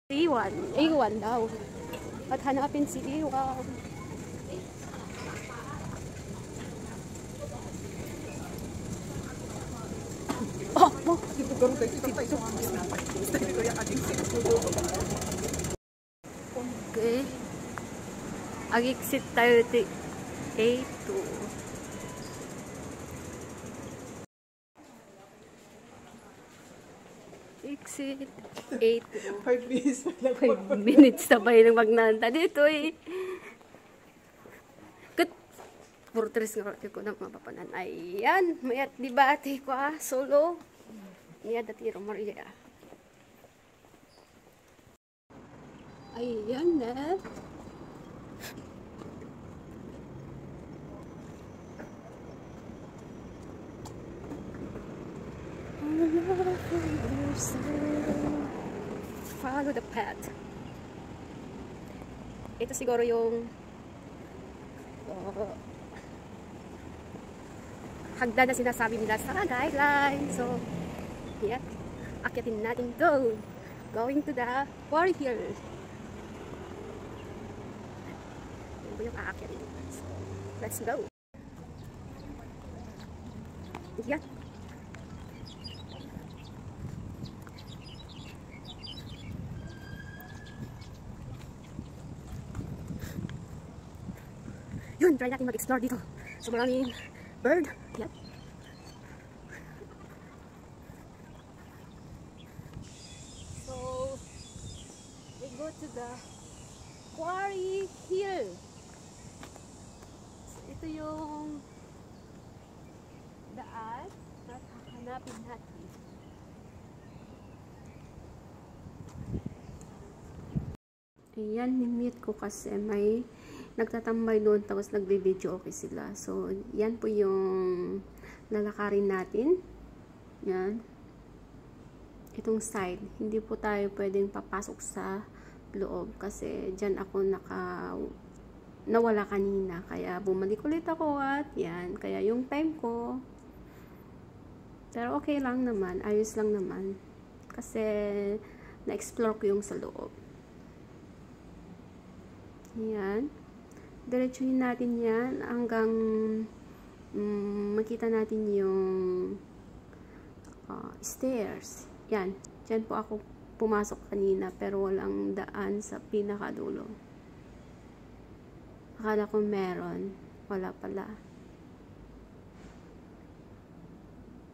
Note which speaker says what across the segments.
Speaker 1: Iwan. Iwan daw. At hanapin si Iwan. Oh, oh. Okay. Ag-exit tayo 8-2. Exit 8-2.
Speaker 2: 5 minutes pa lang.
Speaker 1: 5 minutes na ba yung magnanta dito eh. Good. Puro tres nga ko na mapapanan. Ayan. Mayat di ba ate ko solo. Niya dati Maria. Ayan na. Follow the path. Ito siguro yung hagdan na sinasabi nila sa guideline. So, yeah, akyatin natin. Go! Going to the quarry hill. Ito yung aakyatin. So, let's go. Yeah. Yun, try natin mag-explore dito. So, maraming bird. Yep. So, we go to the quarry hill. So, ito yung daan at hahanapin natin. Ayan, nimute ko kasi may nagtatambay doon tapos nagbe-video okay sila. So, yan po yung lalakarin natin. Yan. Itong side. Hindi po tayo pwedeng papasok sa loob kasi dyan ako nawala kanina. Kaya bumalik ulit ako at yan. Kaya yung time ko pero okay lang naman. Ayos lang naman. Kasi na-explore ko yung sa loob. Yan. Diretsuhin natin yan hanggang makita natin yung stairs. Yan. Diyan po ako pumasok kanina pero walang daan sa pinakadulo. Akala ko meron. Wala pala.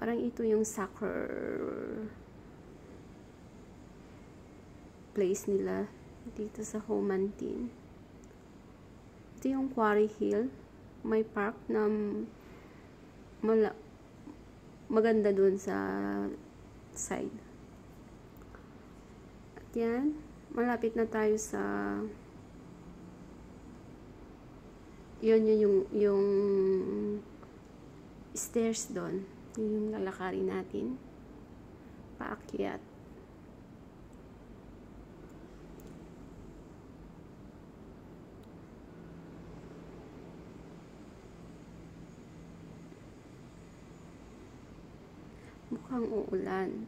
Speaker 1: Parang ito yung soccer place nila dito sa Homantin. Ito yung Quarry Hill. May park na maganda dun sa side. At yan, malapit na tayo sa yun yung stairs doon. Yung lalakarin natin. Paakyat. Mukhang uulan.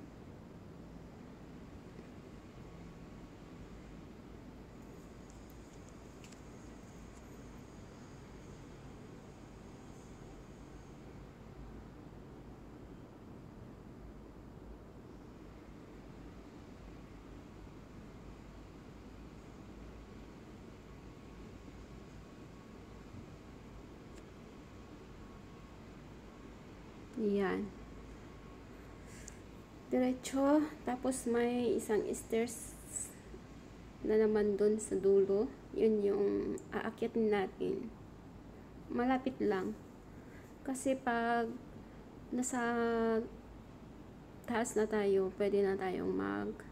Speaker 1: Yan. Diretso, tapos may isang stairs na naman doon sa dulo. Yun yung aakyatin natin. Malapit lang. Kasi pag nasa taas na tayo, pwede na tayong mag-check-in.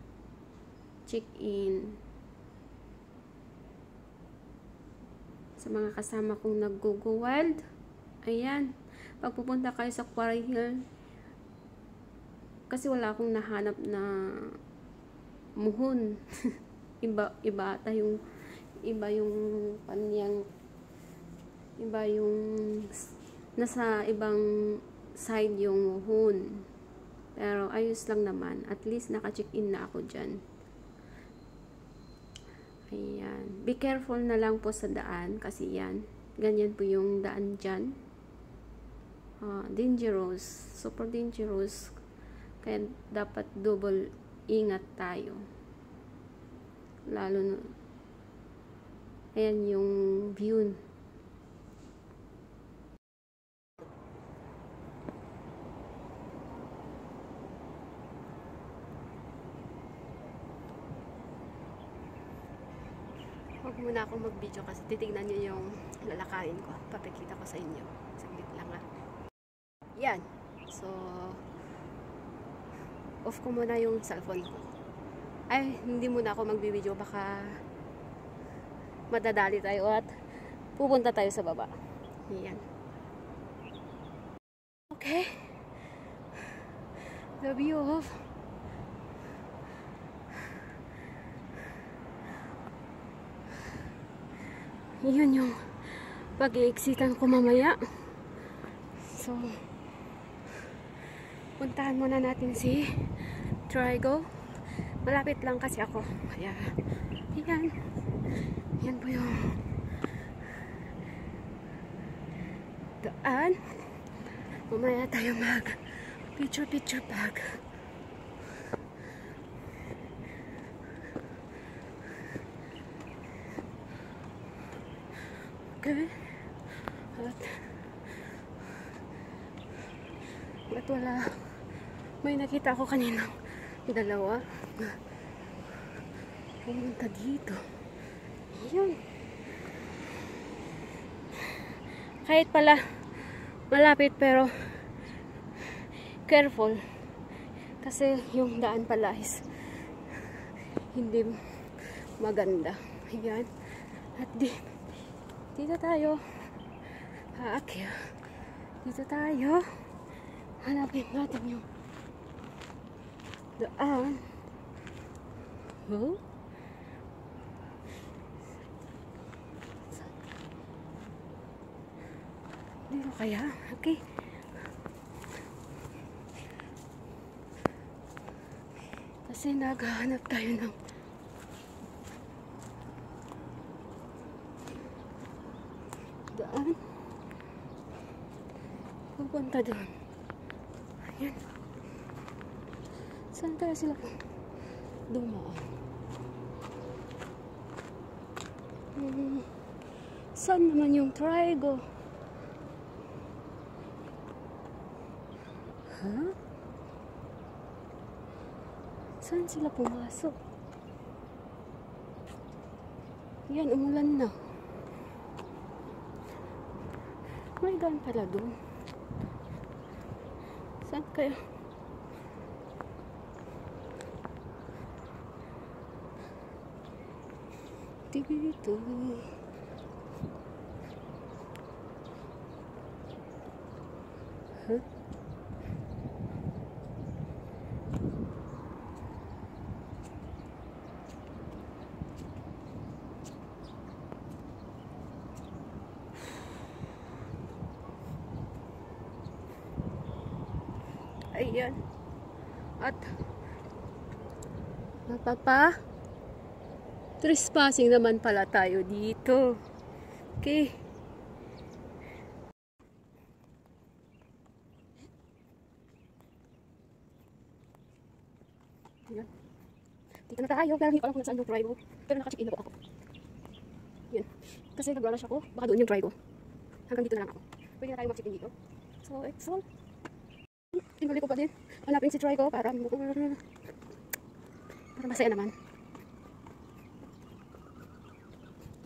Speaker 1: Sa mga kasama kong nag-go wild. Ayan. Pag pupunta kayo sa Quarry Hill, kasi wala akong nahanap na muhon. iba yung panyang iba yung nasa ibang side yung muhon. Pero ayos lang naman. At least naka-check-in na ako dyan. Ayan. Be careful na lang po sa daan kasi yan. Ganyan po yung daan dyan. Dangerous. Super dangerous. Kaya dapat double ingat tayo. Lalo na. Ayan yung view. Huwag muna akong mag-video kasi titignan nyo yung lalakarin ko. Papakita ko sa inyo. Saglit lang ha. Yan. So, off ko muna yung cellphone ko. Ay, hindi muna ako mag-video. Baka madadali tayo at pupunta tayo sa baba. Yan. Okay. The view of yun yung pag-i-exitan ko mamaya. So, puntahan muna natin si Trigo. Malapit lang kasi ako. Kaya, yan. Yan po yung daan. Mamaya tayo mag picture bag. Okay. At wala. May nakita ako kanina. Dalawa. Pumunta dito. Yun. Kahit pala malapit pero careful. Kasi yung daan pala is hindi maganda. Ayan. At dito tayo aakyat. Dito tayo hanapin natin yung daan. Oh? Dito kaya? Okay. Kasi naghahanap tayo ng daan pupunta doon. Ayan. Saan kaya sila dumaan? Saan naman yung Trigo? Huh? Saan sila pumasok? Yan, umulan na. May daan pala doon. Saan kaya? Dito. Huh? Ayan. At trespassing naman pala tayo dito. Okay. Ayan. Dito na tayo. Pero hindi ko alam kung saan yung Trigo. Pero naka-check in na po ako. Yan. Kasi nag-rush ako. Baka doon yung Trigo. Hanggang dito na lang ako. Pwede na tayo mag-check in dito. So, it's all. Tinggali ko pa din. Hanapin si Trigo para masaya naman.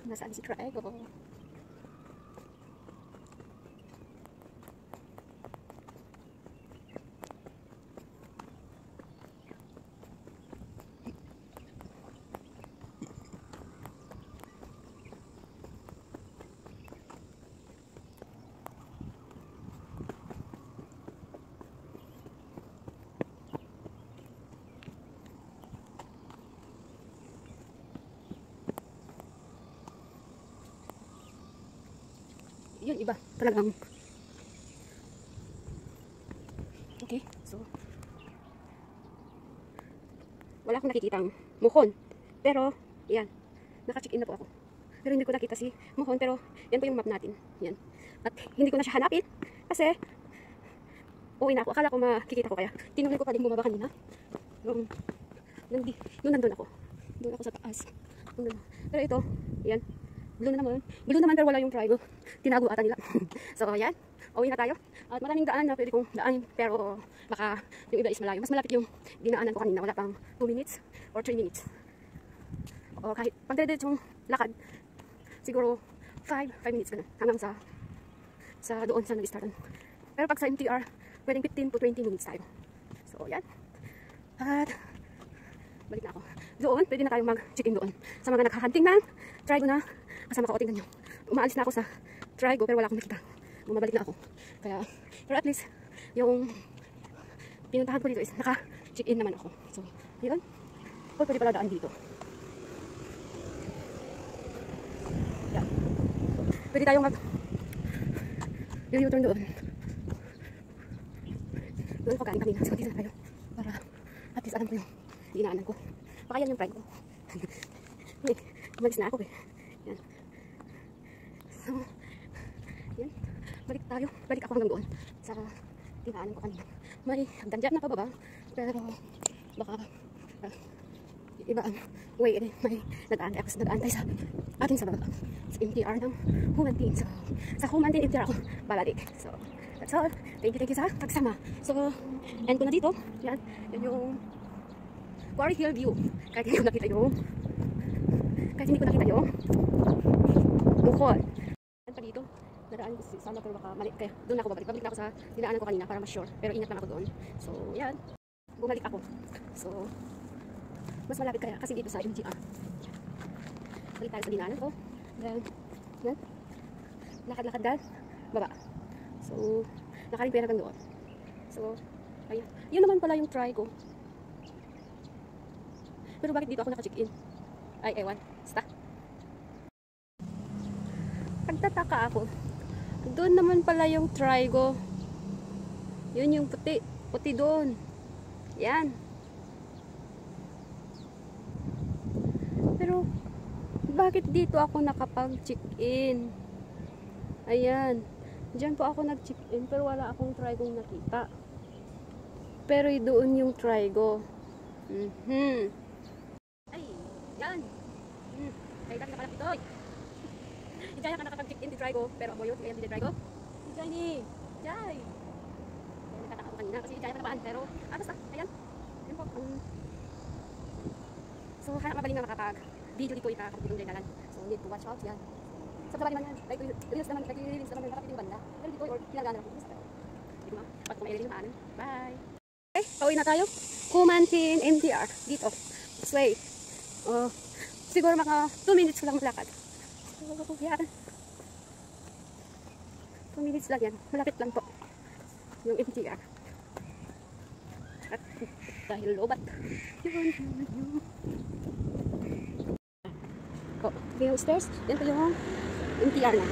Speaker 1: Nasaan si Trigo? Yun, iba. Talagang. Okay, so. Wala akong nakikitang mukhon. Pero, yan. naka-check-in na po ako. Pero hindi ko nakita si Mohon, pero yan po yung map natin. Yan. At hindi ko na siya hanapin kasi uwi na ako. Akala ko makikita ko kaya. Tinuloy ko pa din bumaba kanina. Nung nandun ako. Doon ako sa taas. Pero ito, yan. Blue na naman. Blue naman pero wala yung trigo. Tinago ata nila. So, yan. Uwi na tayo. At maraming daan na pwede kong daanin. Pero baka yung iba is malayo. Mas malapit yung dinaanan ko kanina. Wala pang 2 minutes or 3 minutes. O kahit pag dire-diretsong lakad, siguro 5 minutes ka na. Hanggang sa doon sa nag-startan. Pero pag sa MTR, pwedeng 15 to 20 minutes tayo. So, yan. At balik na ako. Doon, pwede na tayong mag-check-in doon. Sa mga naghahanting ng trigo na kasama ko, tingnan nyo. Umaalis na ako sa trigo pero wala akong nakita. Bumabalik na ako. Kaya, pero at least, yung pinuntahan ko dito is naka-check-in naman ako. So, yun. Pwede pala daan dito. Yan. Pwede tayong mag-u-turn doon. Doon ako kain kanina. So, dito na tayo. Para at least alam ko yung dinaanan ko. Baka yan yung pride ko. Umalis na ako eh. Yan. So, yan. Balik tayo. Balik ako hanggang doon. Sa dinaanan ko kanina. May hagdan dyan na pababa. Pero, baka iba ang way. May nag-aantay ako. Nag-aantay sa atin sa baba. Sa MTR ng Humantin. So, sa Humantin MTR ako babalik. So, that's all. Thank you sa pagsama. So, end ko na dito. Yan. Yan yung Quarry Hill view. Kahit hindi ko nakita yung Bukol. Yan pa dito. Nadaan ko si Sama pero baka mali. Kaya doon ako babalik. Babalik na ako sa dinaanan ko kanina para mas sure. Pero ingat lang ako doon. So, yan. Bumalik ako. So, mas malapit kaya kasi dito sa MTR. Balik tayo sa dinaanan ko. Then, yan. Lakad-lakad dahil baba. So, nakalimpi na doon. So, ayan. Yun naman pala yung try ko. Pero bakit dito ako naka-check-in? Ay, ewan. Basta. Pagtataka ako. Doon naman pala yung trigo. Yun yung puti. Puti doon. Yan. Pero, bakit dito ako nakapag-check-in? Ayan. Diyan po ako nag-check-in. Pero wala akong trigong nakita. Pero doon yung trigo. Ay, yan. Ay, dami na pala ito. Diyan ka nakapag-check-in di trigo. Pero amo yun, kaya hindi trigo. Diyan eh. Diyan. Kaya nakataka ko kanina kasi diyan ka napaan. Pero, basta, ayan. Ayan po. So, hanap mabaling na makapag-video dito ikakapag yung dalan. So, need to watch out yan. Sa baba naman yan. Like, release naman nakapit yung banda. Pero dito, or kinagana ako. Dito nga. Pat kung mailin yung maanin. Bye. Okay, pauwi na tayo. Humantin MTR. Dito. This way. Siguro mga 2 minutes ko lang malakad. So, yan. 2 minutes lang yan. Malapit lang po. Yung MTR. At dahil lobat. Yun. Yung stairs. Yan po yung MTR na.